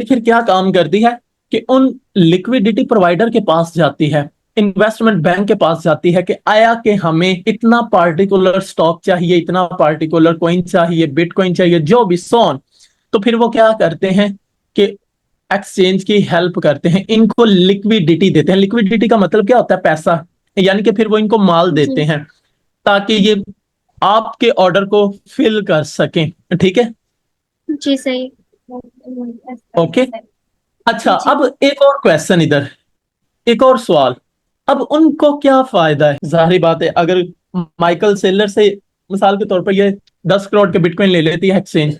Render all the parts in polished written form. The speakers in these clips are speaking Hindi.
फिर क्या काम करती है कि उन लिक्विडिटी प्रोवाइडर के पास जाती है, इन्वेस्टमेंट बैंक के पास जाती है कि आया कि हमें इतना पार्टिकुलर स्टॉक चाहिए, इतना पार्टिकुलर कॉइन चाहिए, बिटकॉइन चाहिए, जो भी सोन। तो फिर वो क्या करते हैं कि एक्सचेंज की हेल्प करते हैं, इनको लिक्विडिटी देते हैं। लिक्विडिटी का मतलब क्या होता है? पैसा। यानी कि फिर वो इनको माल जी। देते हैं ताकि ये आपके ऑर्डर को फिल कर सकें। ठीक है। जी सही। ओके। अच्छा, जी। अब एक और क्वेश्चन इधर, एक और सवाल। अब उनको क्या फायदा है? जाहिर बात है, अगर माइकल सेलर से मिसाल के तौर पर ये 10 करोड़ के बिटकॉइन ले लेती है एक्सचेंज,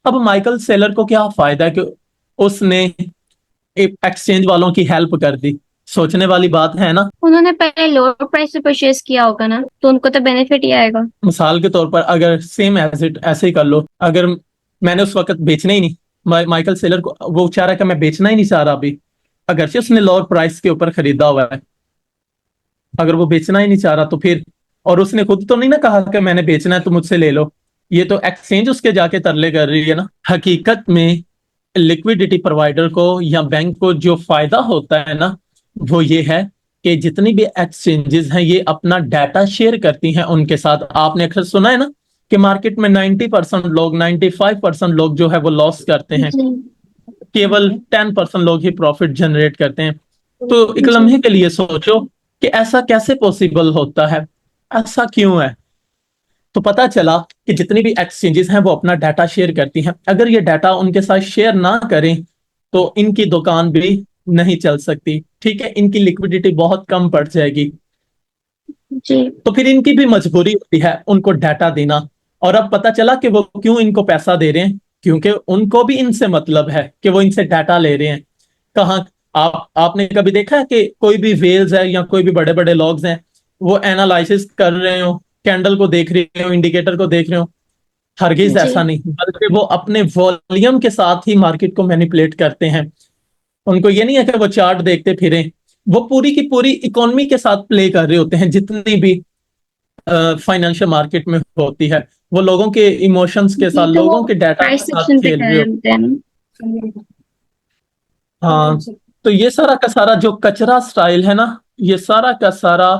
अब माइकल सेलर को क्या फायदा है कि उसने एक्सचेंज वालों की हेल्प कर दी? सोचने वाली बात है ना। उन्होंने पहले लोअर प्राइस से परचेज किया होगा ना, तो उनको तो बेनिफिट ही आएगा। मिसाल के तौर पर अगर सेम एज इट ऐसे ही कर लो, अगर मैंने उस वक्त बेचना ही नहीं, माइकल सेलर को वो चाह रहा है कि मैं बेचना ही नहीं चाह रहा अभी, अगरचे उसने लोअर प्राइस के ऊपर खरीदा हुआ है, अगर वो बेचना ही नहीं चाह रहा तो फिर, और उसने खुद तो नहीं ना कहा कि मैंने बेचना है तो मुझसे ले लो, ये तो एक्सचेंज उसके जाके तरले कर रही है ना। हकीकत में लिक्विडिटी प्रोवाइडर को या बैंक को जो फायदा होता है ना, वो ये है कि जितनी भी एक्सचेंजेस हैं ये अपना डाटा शेयर करती हैं उनके साथ। आपने अक्सर सुना है ना कि मार्केट में 90% लोग, 95% लोग जो है वो लॉस करते हैं, जी। केवल 10% लोग ही प्रॉफिट जनरेट करते हैं। तो एक जी। लम्हे के लिए सोचो कि ऐसा कैसे पॉसिबल होता है, ऐसा क्यों है? तो पता चला कि जितनी भी एक्सचेंजेस हैं वो अपना डाटा शेयर करती हैं। अगर ये डाटा उनके साथ शेयर ना करें तो इनकी दुकान भी नहीं चल सकती। ठीक है, इनकी लिक्विडिटी बहुत कम पड़ जाएगी। जी। तो फिर इनकी भी मजबूरी होती है उनको डाटा देना। और अब पता चला कि वो क्यों इनको पैसा दे रहे हैं, क्योंकि उनको भी इनसे मतलब है कि वो इनसे डाटा ले रहे हैं। कहाँ, आपने कभी देखा है कि कोई भी वेल्स है या कोई भी बड़े बड़े लॉग्स हैं, वो एनालिसिस कर रहे हो, कैंडल को देख रहे हो, इंडिकेटर को देख रहे हो? हरगिज जी। ऐसा नहीं, बल्कि वो अपने वॉल्यूम के साथ ही मार्केट को मैनिपुलेट करते हैं। उनको ये नहीं है कि वो चार्ट देखते फिरें, वो पूरी की पूरी इकोनॉमी के साथ प्ले कर रहे होते हैं। जितनी भी फाइनेंशियल मार्केट में होती है, वो लोगों के इमोशंस के जी, साथ, तो वो लोगों के डाटा के प्राइस साथ सेक्शन पे खेल रहे खड़े होते होते हैं ना। हैं। हाँ। तो ये सारा का सारा जो कचरा स्टाइल है ना, ये सारा का सारा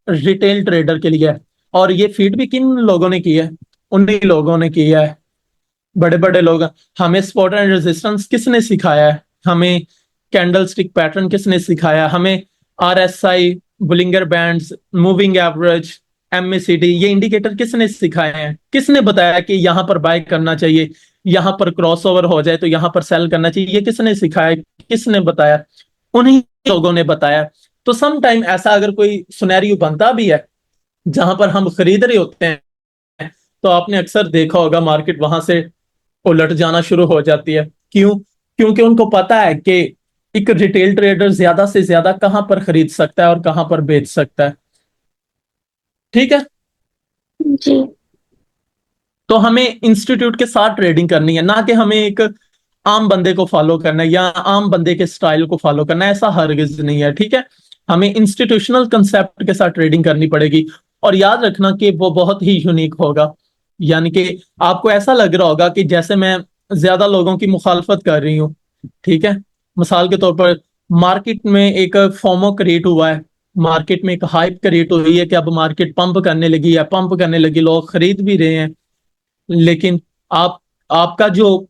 रिटेल ट्रेडर के लिए है। और ये फीड भी किन लोगों ने की है? उन्हीं लोगों ने किया है, बड़े बड़े लोग। हमें स्पॉट एंड रेजिस्टेंस किसने सिखाया है? हमें कैंडल स्टिक पैटर्न किसने सिखाया? हमें RSI, Bollinger bands, moving average, MACD, ये इंडिकेटर किसने सिखाए हैं? किसने बताया कि यहां पर बाय करना चाहिए, यहां पर क्रॉसओवर हो जाए तो यहां पर सेल करना चाहिए? ये किसने सिखाया, किसने बताया? उन्हीं लोगों ने बताया। तो सम टाइम ऐसा अगर कोई सुनेरियो बनता भी है जहां पर हम खरीद रहे होते हैं, तो आपने अक्सर देखा होगा मार्केट वहां से उलट जाना शुरू हो जाती है। क्यों? क्योंकि उनको पता है कि एक रिटेल ट्रेडर ज्यादा से ज्यादा कहां पर खरीद सकता है और कहां पर बेच सकता है। ठीक है। जी। तो हमें इंस्टीट्यूट के साथ ट्रेडिंग करनी है, ना कि हमें एक आम बंदे को फॉलो करना है या आम बंदे के स्टाइल को फॉलो करना है। ऐसा हरगिज नहीं है। ठीक है, हमें इंस्टीट्यूशनल कंसेप्ट के साथ ट्रेडिंग करनी पड़ेगी। और याद रखना कि वो बहुत ही यूनिक होगा। यानी कि आपको ऐसा लग रहा होगा कि जैसे मैं ज्यादा लोगों की मुखालफत कर रही हूँ। ठीक है, मिसाल के तौर पर मार्केट में एक फोमो क्रिएट हुआ है, मार्केट में एक हाइप क्रिएट हुई है कि अब मार्केट पंप करने लगी है, पंप करने लगी, लोग खरीद भी रहे हैं। लेकिन आप, आपका जो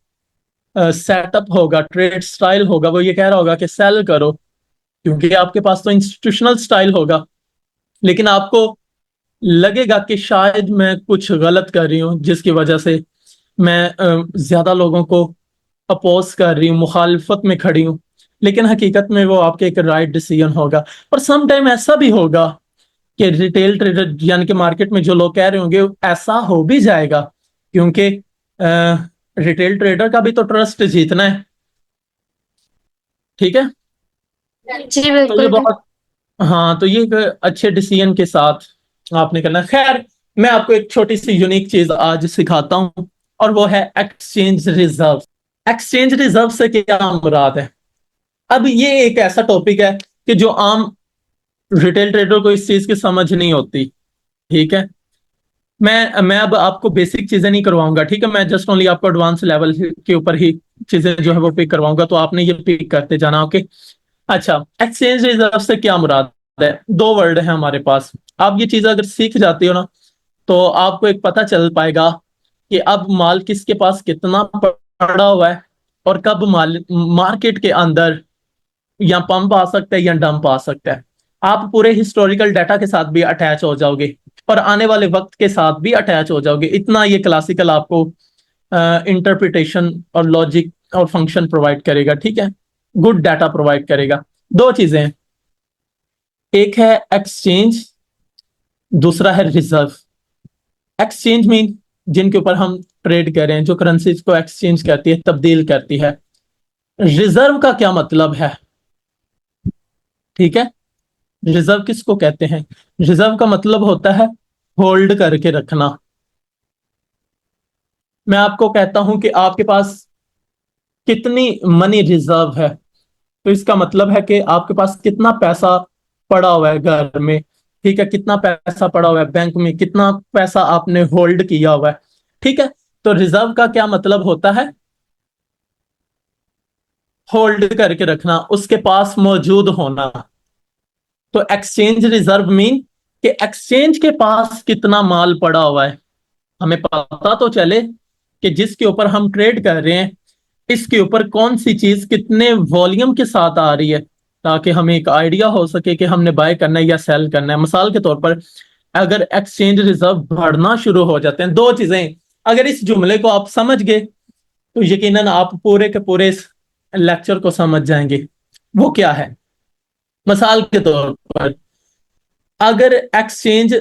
सेटअप होगा, ट्रेड स्टाइल होगा, वो ये कह रहा होगा कि सेल करो, क्योंकि आपके पास तो इंस्टीट्यूशनल स्टाइल होगा। लेकिन आपको लगेगा कि शायद मैं कुछ गलत कर रही हूँ जिसकी वजह से मैं ज्यादा लोगों को अपोज कर रही हूँ, मुखालफत में खड़ी हूँ। लेकिन हकीकत में वो आपके एक राइट डिसीजन होगा। और सम टाइम ऐसा भी होगा कि रिटेल ट्रेडर यानी कि मार्केट में जो लोग कह रहे होंगे ऐसा हो भी जाएगा, क्योंकि रिटेल ट्रेडर का भी तो ट्रस्ट जीतना है। ठीक है। जी तो ये बिल्कुल। बहुत, हाँ, तो ये एक अच्छे डिसीजन के साथ आपने करना है। खैर, मैं आपको एक छोटी सी यूनिक चीज आज सिखाता हूं, और वो है एक्सचेंज रिजर्व। एक्सचेंज रिजर्व से क्या मुराद है? अब ये एक ऐसा टॉपिक है कि जो आम रिटेल ट्रेडर को इस चीज की समझ नहीं होती। ठीक है, मैं अब आपको बेसिक चीजें नहीं करवाऊंगा। ठीक है, मैं जस्ट ओनली आपको एडवांस लेवल के ऊपर ही चीजें जो है वो पिक करवाऊंगा, तो आपने ये पिक करते जाना। ओके। अच्छा, एक्सचेंज रिजर्व से क्या मुराद है? दो वर्ड है हमारे पास। आप ये चीज अगर सीख जाते हो ना, तो आपको एक पता चल पाएगा कि अब माल किसके पास कितना पड़ा हुआ है, और कब माल मार्केट के अंदर या पंप आ सकता है या डंप आ सकता है। आप पूरे हिस्टोरिकल डाटा के साथ भी अटैच हो जाओगे, और आने वाले वक्त के साथ भी अटैच हो जाओगे। इतना ये क्लासिकल आपको इंटरप्रिटेशन और लॉजिक और फंक्शन प्रोवाइड करेगा, ठीक है। गुड डाटा प्रोवाइड करेगा। दो चीजें हैं, एक है एक्सचेंज, दूसरा है रिजर्व। एक्सचेंज मीन जिनके ऊपर हम ट्रेड कर रहे हैं, जो करेंसीज को एक्सचेंज करती है, तब्दील करती है। रिजर्व का क्या मतलब है? ठीक है, रिजर्व किसको कहते हैं? रिजर्व का मतलब होता है होल्ड करके रखना। मैं आपको कहता हूं कि आपके पास कितनी मनी रिजर्व है, तो इसका मतलब है कि आपके पास कितना पैसा पड़ा हुआ है घर में, ठीक है, कितना पैसा पड़ा हुआ है बैंक में, कितना पैसा आपने होल्ड किया हुआ है, ठीक है। तो रिजर्व का क्या मतलब होता है? होल्ड करके रखना, उसके पास मौजूद होना। तो एक्सचेंज रिजर्व मीन कि एक्सचेंज के पास कितना माल पड़ा हुआ है। हमें पता तो चले कि जिसके ऊपर हम ट्रेड कर रहे हैं, इसके ऊपर कौन सी चीज कितने वॉल्यूम के साथ आ रही है, ताकि हमें एक आइडिया हो सके कि हमने बाय करना है या सेल करना है। मिसाल के तौर पर, अगर एक्सचेंज रिजर्व बढ़ना शुरू हो जाते हैं, दो चीजें, अगर इस जुमले को आप समझ गए तो यकीनन आप पूरे के पूरे इस लेक्चर को समझ जाएंगे। वो क्या है? मिसाल के तौर पर, अगर एक्सचेंज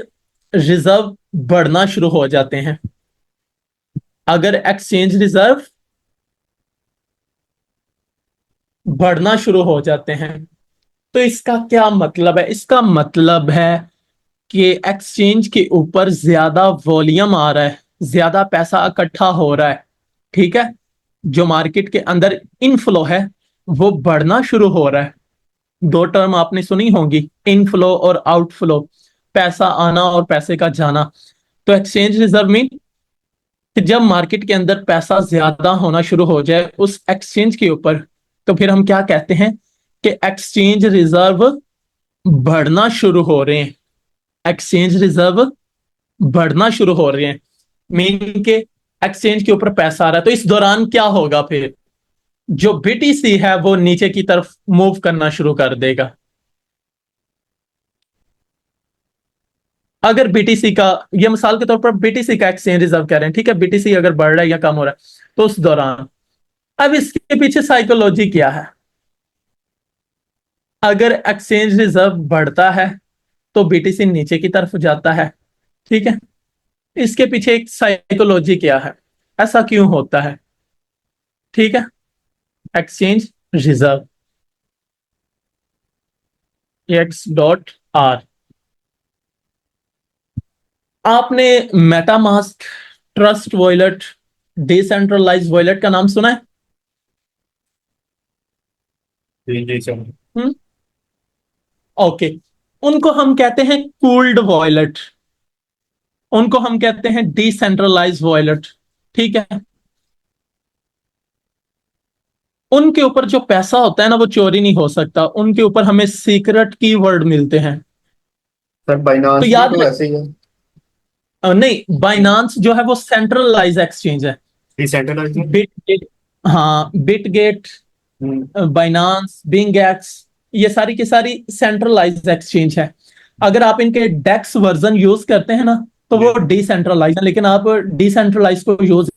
रिजर्व बढ़ना शुरू हो जाते हैं, अगर एक्सचेंज रिजर्व बढ़ना शुरू हो जाते हैं, तो इसका क्या मतलब है? इसका मतलब है कि एक्सचेंज के ऊपर ज्यादा वॉल्यूम आ रहा है, ज्यादा पैसा इकट्ठा हो रहा है, ठीक है। जो मार्केट के अंदर इनफ्लो है वो बढ़ना शुरू हो रहा है। दो टर्म आपने सुनी होंगी, इनफ्लो और आउटफ्लो, पैसा आना और पैसे का जाना। तो एक्सचेंज रिजर्व मीन कि जब मार्केट के अंदर पैसा ज्यादा होना शुरू हो जाए उस एक्सचेंज के ऊपर, तो फिर हम क्या कहते हैं कि एक्सचेंज रिजर्व बढ़ना शुरू हो रहे हैं। एक्सचेंज रिजर्व बढ़ना शुरू हो रहे हैं मीन के एक्सचेंज के ऊपर पैसा आ रहा है। तो इस दौरान क्या होगा? फिर जो बीटीसी है वो नीचे की तरफ मूव करना शुरू कर देगा। अगर बीटीसी का, ये मिसाल के तौर पर बीटीसी का एक्सचेंज रिजर्व कह रहे हैं, ठीक है, बीटीसी अगर बढ़ रहा है या कम हो रहा है, तो उस दौरान, अब इसके पीछे साइकोलॉजी क्या है? अगर एक्सचेंज रिजर्व बढ़ता है तो बीटीसी नीचे की तरफ जाता है, ठीक है। इसके पीछे एक साइकोलॉजी क्या है, ऐसा क्यों होता है? ठीक है, exchange reserve X dot R. आपने MetaMask, trust wallet, decentralize wallet का नाम सुना है? जी जी सर। Hmm, okay. उनको हम कहते हैं कूल्ड वॉलेट, उनको हम कहते हैं डिसेंट्रलाइज वॉलेट, ठीक है। उनके ऊपर जो पैसा होता है ना वो चोरी नहीं हो सकता, उनके ऊपर हमें सीक्रेट कीवर्ड मिलते हैं। सर तो बाइनांस भी याद तो है, ऐसे ही है। नहीं, बाइनांस जो है वो सेंट्रलाइज एक्सचेंज है। डिसेंट्रलाइज है। बिटगेट, हाँ, बिटगेट, हम्म। बाइनांस, बिंगएक्स, ये सारी की सारी सेंट्रलाइज एक्सचेंज है। अगर आप इनके डेक्स वर्जन यूज करते हैं ना, तो वो जी। डिसेंट्रलाइज है, लेकिन आप डिसेंट्रलाइज को यूज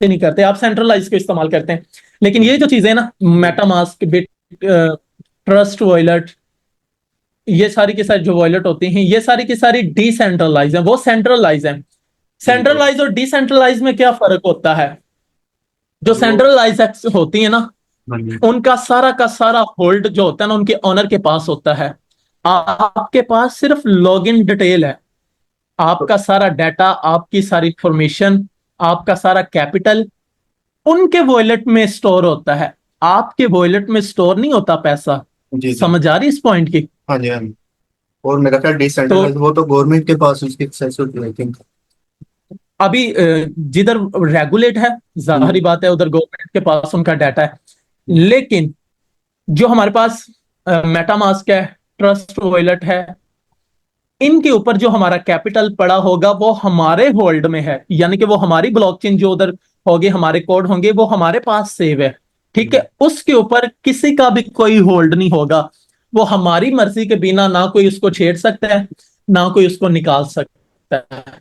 नहीं करते, आप सेंट्रलाइज को इस्तेमाल करते हैं। लेकिन ये जो चीजें ना, मेटामास्क, बिट, ट्रस्ट वॉलेट, ये सारी की सारी जो वॉलेट होती हैं, ये सारी की सारी डिसेंट्रलाइज है, वो सेंट्रलाइज है। जी तो सेंट्रलाइज और डिसेंट्रलाइज में क्या फर्क होता है? जो वो। सेंट्रलाइज होती है ना, हाँ जी। उनका सारा का सारा होल्ड जो होता है ना, उनके ऑनर के पास होता है। आपके पास सिर्फ लॉगिन डिटेल है, तो आपका सारा डाटा, आपकी सारी इंफॉर्मेशन, आपका सारा कैपिटल उनके वॉलेट में स्टोर होता है, आपके वॉलेट में स्टोर नहीं होता पैसा। जी जी। समझ आ रही इस पॉइंट की? हाँ जी हाँ जी। और मेरा ख्याल तो डिसेंट्रलाइज वो तो गवर्नमेंट के पास उसकी एक्सेस होती है आई थिंक। अभी जिधर रेगुलेट है, जाहिर बात है उधर गवर्नमेंट के पास उनका डाटा है, लेकिन जो हमारे पास मेटामास्क है, ट्रस्ट वॉलेट है, इनके ऊपर जो हमारा कैपिटल पड़ा होगा वो हमारे होल्ड में है, यानी कि वो हमारी ब्लॉकचेन जो उधर होगी, हमारे कोड होंगे, वो हमारे पास सेव है, ठीक है। उसके ऊपर किसी का भी कोई होल्ड नहीं होगा, वो हमारी मर्जी के बिना ना कोई उसको छेड़ सकता है, ना कोई उसको निकाल सकता है,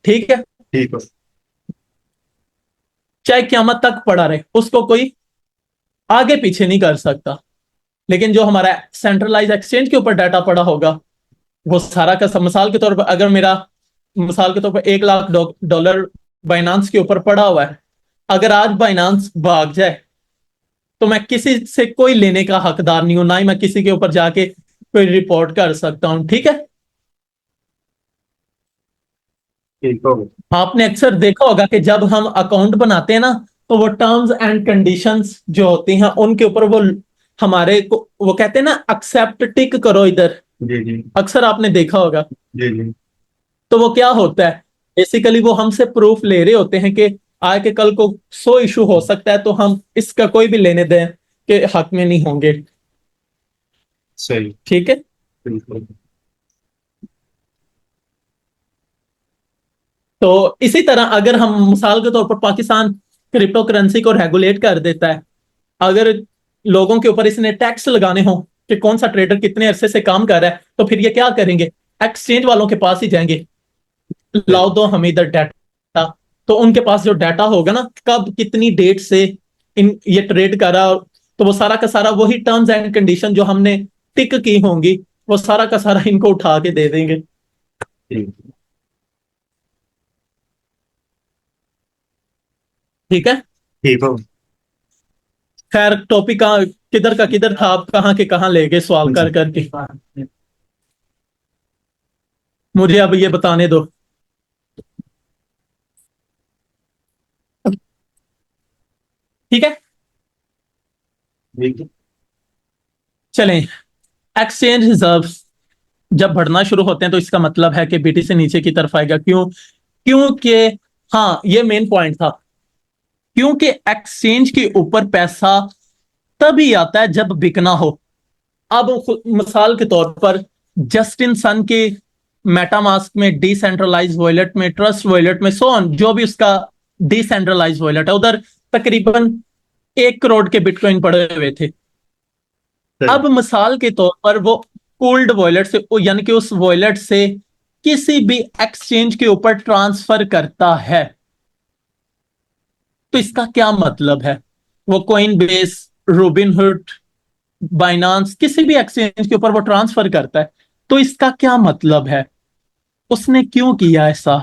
ठीक है। ठीक है। चाहे क्यामत तक पड़ा रहे, उसको कोई आगे पीछे नहीं कर सकता। लेकिन जो हमारा सेंट्रलाइज एक्सचेंज के ऊपर डाटा पड़ा होगा, वो सारा का सब, मिसाल के तौर पर अगर मेरा, मिसाल के तौर पर 1 लाख डॉलर बाइनांस के ऊपर पड़ा हुआ है, अगर आज बाइनांस भाग जाए तो मैं किसी से कोई लेने का हकदार नहीं हूं, ना ही मैं किसी के ऊपर जाके कोई रिपोर्ट कर सकता हूं, ठीक है। ठीक हो गया। आपने अक्सर देखा होगा कि जब हम अकाउंट बनाते हैं ना, तो वो टर्म्स एंड कंडीशंस जो होती हैं उनके ऊपर वो हमारे को वो कहते हैं ना, एक्सेप्ट टिक करो इधर, जी जी अक्सर आपने देखा होगा। जी जी। तो वो क्या होता है, बेसिकली वो हमसे प्रूफ ले रहे होते हैं कि आगे के कल को 100 इशू हो सकता है, तो हम इसका कोई भी लेने दें के हक में नहीं होंगे, सही। ठीक है। बिल्कुल। तो इसी तरह अगर हम मिसाल के तौर पर पाकिस्तान क्रिप्टो करेंसी को रेगुलेट कर देता है, अगर लोगों के ऊपर इसने टैक्स लगाने हो कि कौन सा ट्रेडर कितने अरसे से काम कर रहा है, तो फिर ये क्या करेंगे, एक्सचेंज वालों के पास ही जाएंगे, सही। लाओ दो हमें इधर डाटा। तो उनके पास जो डाटा होगा ना, कब कितनी डेट से इन ये ट्रेड करा, तो वो सारा का सारा वही टर्म्स एंड कंडीशन जो हमने टिक की होंगी, वो सारा का सारा इनको उठा के दे देंगे, ठीक। ठीक है। ठीक हो। खैर टॉपिक का किधर था, आप कहाँ के कहाँ ले गए सवाल जी। कर करके, मुझे अब ये बताने दो, ठीक है। ठीक। चलें, एक्सचेंज रिजर्व जब बढ़ना शुरू होते हैं तो इसका मतलब है कि बीटीसी नीचे की तरफ आएगा, क्यों, क्योंकि, हाँ ये मेन पॉइंट था, क्योंकि एक्सचेंज के ऊपर पैसा तभी आता है जब बिकना हो। अब मिसाल के तौर पर जस्टिन सन के मेटामास्क में, डिसेंट्रलाइज वॉलेट में, ट्रस्ट वॉलेट में, सो ऑन, जो भी उसका डिसेंट्रलाइज वॉलेट है, उधर तकरीबन 1 करोड़ के बिटकॉइन पड़े हुए थे। सही। अब मिसाल के तौर पर वो कोल्ड वॉलेट से, यानी कि उस वॉलेट से किसी भी एक्सचेंज के ऊपर ट्रांसफर करता है, तो इसका क्या मतलब है, वो कॉइन बेस, रूबिनहुड, बाइनांस, किसी भी एक्सचेंज के ऊपर वो ट्रांसफर करता है, तो इसका क्या मतलब है, उसने क्यों किया ऐसा।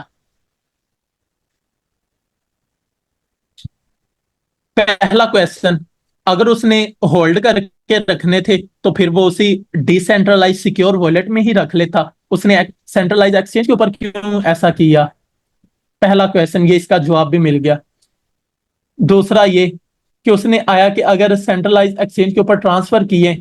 पहला क्वेश्चन, अगर उसने होल्ड करके रखने थे तो फिर वो उसी डिसेंट्रलाइज सिक्योर वॉलेट में ही रख लेता, उसने सेंट्रलाइज एक्सचेंज के ऊपर क्यों ऐसा किया। पहला क्वेश्चन ये, इसका जवाब भी मिल गया। दूसरा ये कि उसने आया कि अगर सेंट्रलाइज एक्सचेंज के ऊपर ट्रांसफर किए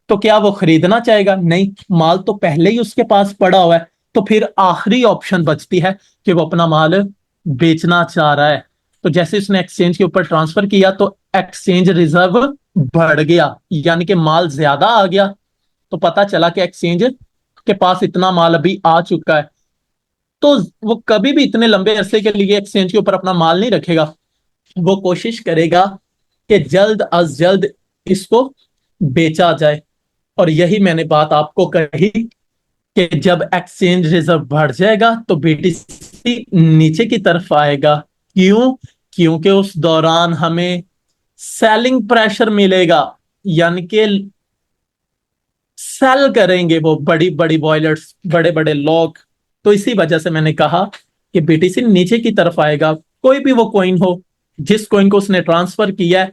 तो क्या वो खरीदना चाहेगा, नहीं, माल तो पहले ही उसके पास पड़ा हुआ है, तो फिर आखिरी ऑप्शन बचती है कि वो अपना माल बेचना चाह रहा है। तो जैसे उसने एक्सचेंज के ऊपर ट्रांसफर किया तो एक्सचेंज रिजर्व बढ़ गया, यानी कि माल ज्यादा आ गया, तो पता चला कि एक्सचेंज के पास इतना माल अभी आ चुका है, तो वो कभी भी इतने लंबे अरसे के लिए एक्सचेंज के ऊपर अपना माल नहीं रखेगा, वो कोशिश करेगा कि जल्द अज जल्द इसको बेचा जाए। और यही मैंने बात आपको कही कि जब एक्सचेंज रिजर्व बढ़ जाएगा तो बीटीसी नीचे की तरफ आएगा, क्यों, क्योंकि उस दौरान हमें सेलिंग प्रेशर मिलेगा, यानी कि सेल करेंगे वो बड़ी बड़ी बॉयलर्स, बड़े बड़े लोग। तो इसी वजह से मैंने कहा कि बीटीसी नीचे की तरफ आएगा, कोई भी वो कॉइन हो, जिस कॉइन को उसने ट्रांसफर किया है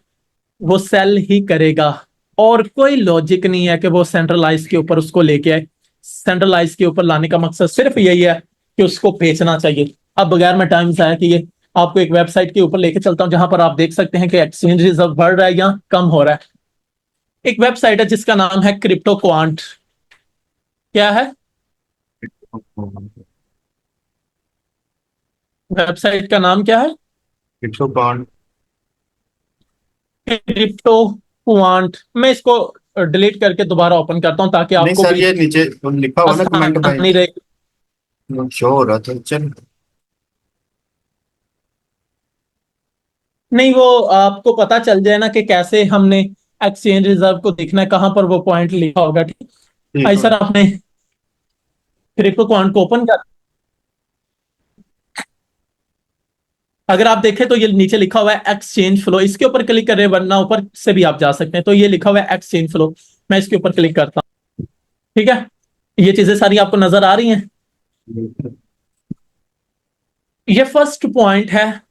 वो सेल ही करेगा, और कोई लॉजिक नहीं है कि वो सेंट्रलाइज के ऊपर उसको लेके आए। सेंट्रलाइज के ऊपर लाने का मकसद सिर्फ यही है कि उसको बेचना चाहिए। अब बगैर मैं टाइम जाया कि ये आपको एक वेबसाइट के ऊपर लेके चलता हूं जहां पर आप देख सकते हैं कि एक्सचेंज रिजर्व बढ़ रहा है या कम हो रहा है। एक वेबसाइट है जिसका नाम है क्रिप्टो क्वांट। क्या है वेबसाइट का नाम क्या है? Crypto bond. Crypto quant. मैं इसको डिलीट करके दोबारा ओपन करता हूं ताकि नहीं आपको सर, भी ये नीचे लिखा हुआ ना कमेंट आसानी भाई, रहे। शो हो रहा था। चल नहीं, वो आपको पता चल जाए ना कि कैसे हमने एक्सचेंज रिजर्व को देखना है, कहां पर वो पॉइंट लिखा होगा, ठीक है। ठीक आई है। सर, आपने क्रिप्टो क्वांट को ओपन कर, अगर आप देखें तो ये नीचे लिखा हुआ है एक्सचेंज फ्लो, इसके ऊपर क्लिक करें, वरना ऊपर से भी आप जा सकते हैं। तो ये लिखा हुआ है एक्सचेंज फ्लो, मैं इसके ऊपर क्लिक करता हूं, ठीक है। ये चीजें सारी आपको नजर आ रही हैं। ये फर्स्ट पॉइंट है,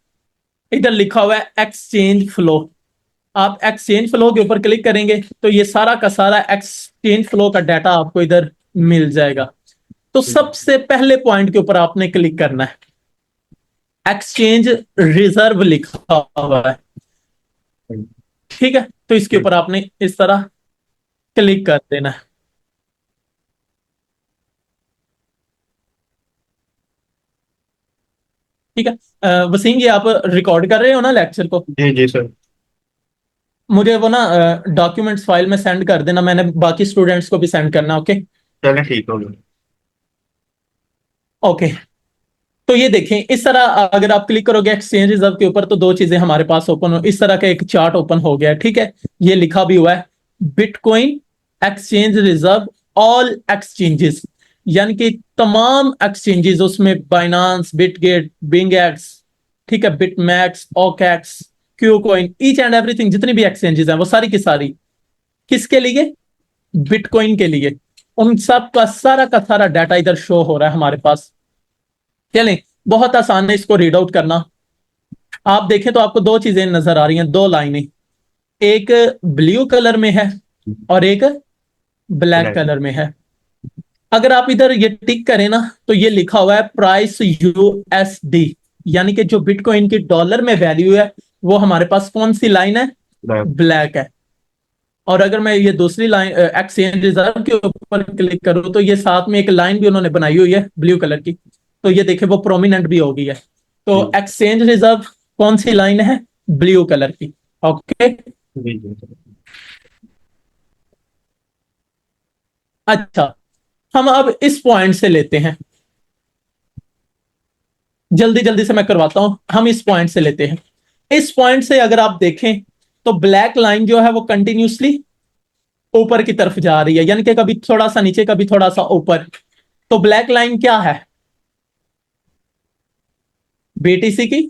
इधर लिखा हुआ है एक्सचेंज फ्लो। आप एक्सचेंज फ्लो के ऊपर क्लिक करेंगे तो ये सारा का सारा एक्सचेंज फ्लो का डाटा आपको इधर मिल जाएगा। तो सबसे पहले पॉइंट के ऊपर आपने क्लिक करना है, एक्सचेंज रिजर्व लिखा हुआ है, ठीक है। तो इसके ऊपर आपने इस तरह क्लिक कर देना है, ठीक है। वसीम, ये आप रिकॉर्ड कर रहे हो ना लेक्चर को? जी जी सर। मुझे वो ना डॉक्यूमेंट्स फाइल में सेंड कर देना, मैंने बाकी स्टूडेंट्स को भी सेंड करना, ओके। चलें ठीक हो गया। ओके, तो ये देखें, इस तरह अगर आप क्लिक करोगे एक्सचेंज रिजर्व के ऊपर तो दो चीजें हमारे पास ओपन हो, इस तरह का एक चार्ट ओपन हो गया, ठीक है। ये लिखा भी हुआ है bitcoin exchange reserve all exchanges, यानी कि तमाम एक्सचेंजेस, उसमें बाइनांस, बिटगेट, बिंगएक्स, ठीक है, BitMEX, OKEx, Q coin, each and everything, जितनी भी एक्सचेंजेस हैं वो सारी की सारी किसके लिए? बिटकॉइन के लिए। उन सब का सारा डाटा इधर शो हो रहा है हमारे पास। चलें, बहुत आसान है इसको रीड आउट करना। आप देखें तो आपको दो चीजें नजर आ रही हैं, दो लाइनें, एक ब्लू कलर में है और एक ब्लैक कलर में है। अगर आप इधर ये टिक करें ना तो ये लिखा हुआ है प्राइस यूएसडी, यानी कि जो बिटकॉइन की डॉलर में वैल्यू है वो हमारे पास कौन सी लाइन है? ब्लैक है। और अगर मैं ये दूसरी लाइन एक्सचेंज रिजर्व के ऊपर क्लिक करूं तो ये साथ में एक लाइन भी उन्होंने बनाई हुई है ब्लू कलर की, तो ये देखे वो प्रोमिनेंट भी हो गई है। तो एक्सचेंज रिजर्व कौन सी लाइन है? ब्लू कलर की, ओके। जी जी सर। अच्छा, हम अब इस पॉइंट से लेते हैं, जल्दी जल्दी से मैं करवाता हूं। हम इस पॉइंट से लेते हैं, इस पॉइंट से अगर आप देखें तो ब्लैक लाइन जो है वो कंटिन्यूसली ऊपर की तरफ जा रही है, यानी कि कभी थोड़ा सा नीचे कभी थोड़ा सा ऊपर। तो ब्लैक लाइन क्या है? बीटीसी की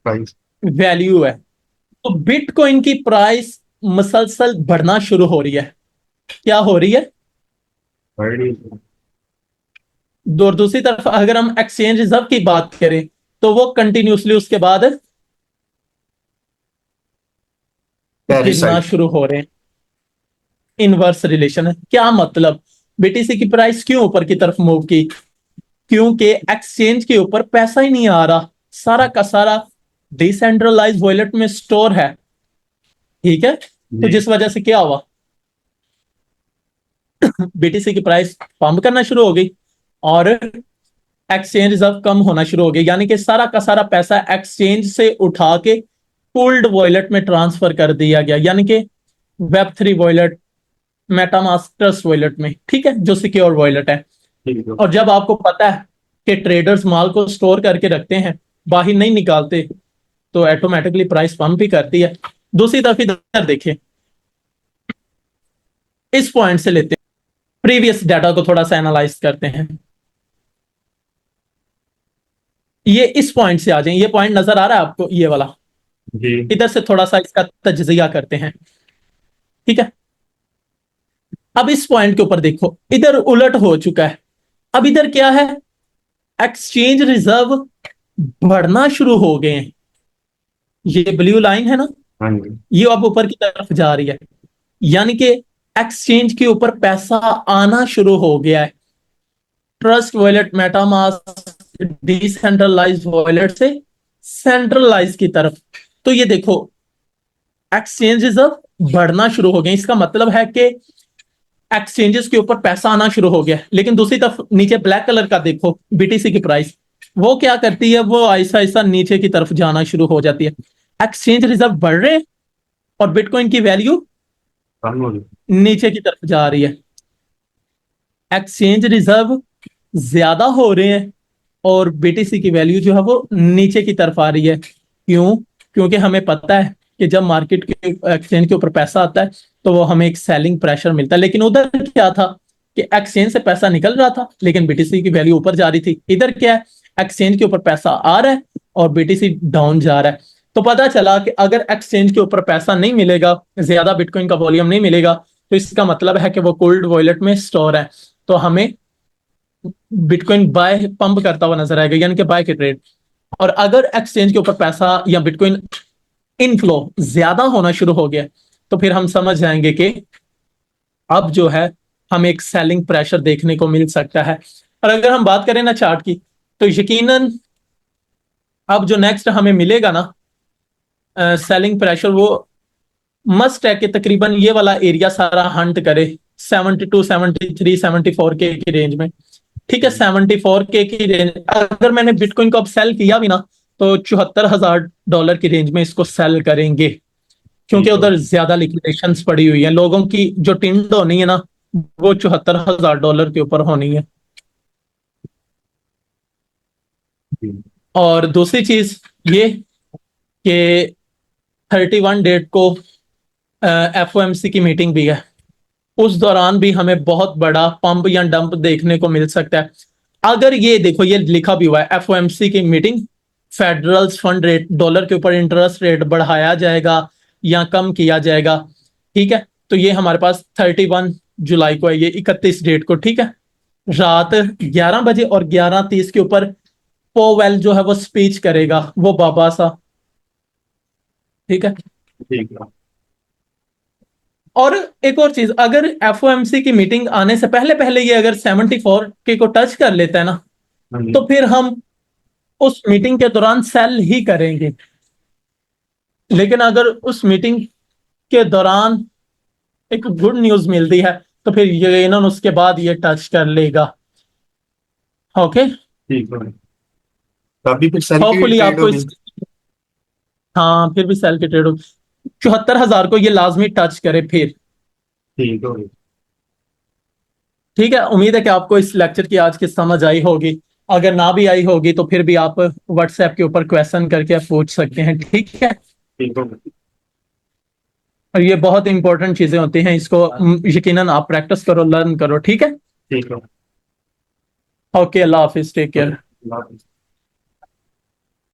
प्राइस। वैल्यू है। तो बिटकॉइन की प्राइस मुसलसल बढ़ना शुरू हो रही है। क्या हो रही है? और दूसरी तरफ अगर हम एक्सचेंज रिजर्व की बात करें तो वो कंटिन्यूसली उसके बाद गिरना पैरासाइट। शुरू हो रहे हैं। इनवर्स रिलेशन है। क्या मतलब? बीटीसी की प्राइस क्यों ऊपर की तरफ मूव की? क्योंकि एक्सचेंज के ऊपर पैसा ही नहीं आ रहा, सारा का सारा डिसेंट्रलाइज वॉलेट में स्टोर है, ठीक है। तो जिस वजह से क्या हुआ, बीटीसी की प्राइस पंप करना शुरू हो गई और एक्सचेंज रिजर्व कम होना शुरू हो गया, यानी कि सारा का सारा पैसा एक्सचेंज से उठा के पूल्ड वॉलेट में ट्रांसफर कर दिया गया, यानी कि वेब3 वॉलेट, मेटामास्टर्स वॉलेट में, ठीक है, जो सिक्योर वॉलेट है। और जब आपको पता है कि ट्रेडर्स माल को स्टोर करके रखते हैं, बाहर नहीं निकालते, तो ऑटोमेटिकली प्राइस पंप ही करती है। दूसरी तरफ इधर देखिए, इस पॉइंट से लेते हैं, प्रीवियस डाटा को थोड़ा सा एनालाइज करते हैं। ये इस पॉइंट से आ जाए, ये पॉइंट नजर आ रहा है आपको, ये वाला? जी। इधर से थोड़ा सा इसका तज्जिया करते हैं, ठीक है। अब इस पॉइंट के ऊपर देखो, इधर उलट हो चुका है। अब इधर क्या है? एक्सचेंज रिजर्व बढ़ना शुरू हो गए हैं। ये ब्लू लाइन है ना, हाँ जी। ये अब ऊपर की तरफ जा रही है, यानी कि एक्सचेंज के ऊपर पैसा आना शुरू हो गया है। Trust Wallet, MetaMask, decentralize wallet से सेंट्रलाइज की तरफ। तो ये देखो, एक्सचेंज रिजर्व बढ़ना शुरू हो गए, इसका मतलब है कि एक्सचेंजेस के ऊपर पैसा आना शुरू हो गया। लेकिन दूसरी तरफ नीचे ब्लैक कलर का देखो, बीटीसी की प्राइस वो क्या करती है, वो ऐसा ऐसा नीचे की तरफ जाना शुरू हो जाती है। एक्सचेंज रिजर्व बढ़ रहे हैं और बिटकॉइन की वैल्यू कम हो गई। नीचे की तरफ जा रही है। एक्सचेंज रिजर्व ज्यादा हो रहे हैं और बीटीसी की वैल्यू जो है वो नीचे की तरफ आ रही है। क्यों? क्योंकि हमें पता है कि जब मार्केट के एक्सचेंज के ऊपर पैसा आता है तो वो हमें एक सेलिंग प्रेशर मिलता है। लेकिन उधर क्या था कि एक्सचेंज से पैसा निकल रहा था लेकिन बीटीसी की वैल्यू ऊपर जा रही थी। इधर क्या है, एक्सचेंज के ऊपर पैसा आ रहा है और बीटीसी डाउन जा रहा है। तो पता चला कि अगर एक्सचेंज के ऊपर पैसा नहीं मिलेगा, ज्यादा बिटकॉइन का वॉल्यूम नहीं मिलेगा, तो इसका मतलब है कि वो कोल्ड वॉलेट में स्टोर है, तो हमें बिटकॉइन बाय पंप करता हुआ नजर आएगा, यानी कि बाय के ट्रेड। और अगर एक्सचेंज के ऊपर पैसा या बिटकॉइन इनफ्लो ज्यादा होना शुरू हो गया तो फिर हम समझ जाएंगे कि अब जो है हमें एक सेलिंग प्रेशर देखने को मिल सकता है। और अगर हम बात करें ना चार्ट की, तो यकीनन अब जो नेक्स्ट हमें मिलेगा ना सेलिंग प्रेशर, वो मस्ट है कि तकरीबन ये वाला एरिया सारा हंट करे 72 73 74 के की रेंज में। ठीक है, 74 के की रेंज। अगर मैंने बिटकॉइन को अब सेल किया भी ना तो $74,000 की रेंज में इसको सेल करेंगे, क्योंकि ठीक है उधर ज्यादा लिक्विडेशंस पड़ी हुई है। लोगों की जो टिंड होनी है ना वो $74,000 के ऊपर होनी है। जी। और दूसरी चीज ये कि 31 डेट को एफओएमसी की मीटिंग भी है। उस दौरान भी हमें बहुत बड़ा पंप या डंप देखने को मिल सकता है। अगर ये देखो, ये लिखा भी हुआ है एफओएमसी की meeting, federal fund rate, dollar के ऊपर इंटरेस्ट रेट बढ़ाया जाएगा या कम किया जाएगा। ठीक है, तो ये हमारे पास 31 जुलाई को है, ये 31 डेट को। ठीक है, रात 11 बजे और 11:30 के ऊपर पोवेल जो है वो स्पीच करेगा, वो बाबा सा। ठीक है, ठीक है। और एक और चीज, अगर एफओएमसी की मीटिंग आने से पहले पहले ये अगर 74 के को टच कर लेता है ना, हाँ जी। तो फिर हम उस मीटिंग के दौरान सेल ही करेंगे। लेकिन अगर उस मीटिंग के दौरान एक गुड न्यूज मिलती है तो फिर यकीनन उसके बाद ये टच कर लेगा। ओके, ठीक है। तो अभी फिर सेल की होपफुली ट्रेड आपको होगी। इस, हाँ फिर भी सेल की ट्रेड हो। 74,000 को ये लाजमी टच करे फिर। ठीक होगी। ठीक है, उम्मीद है कि आपको इस लेक्चर की आज की समझ आई होगी। अगर ना भी आई होगी तो फिर भी आप व्हाट्सएप के ऊपर क्वेश्चन करके पूछ सकते हैं। ठीक है, ठीक होगी। और ये बहुत इंपॉर्टेंट चीजें होती हैं, इसको यकीनन आप प्रैक्टिस करो, लर्न करो। ठीक है, ठीक है। ओके, अल्लाह हाफिज, टेक केयर। अल्लाह हाफिज़।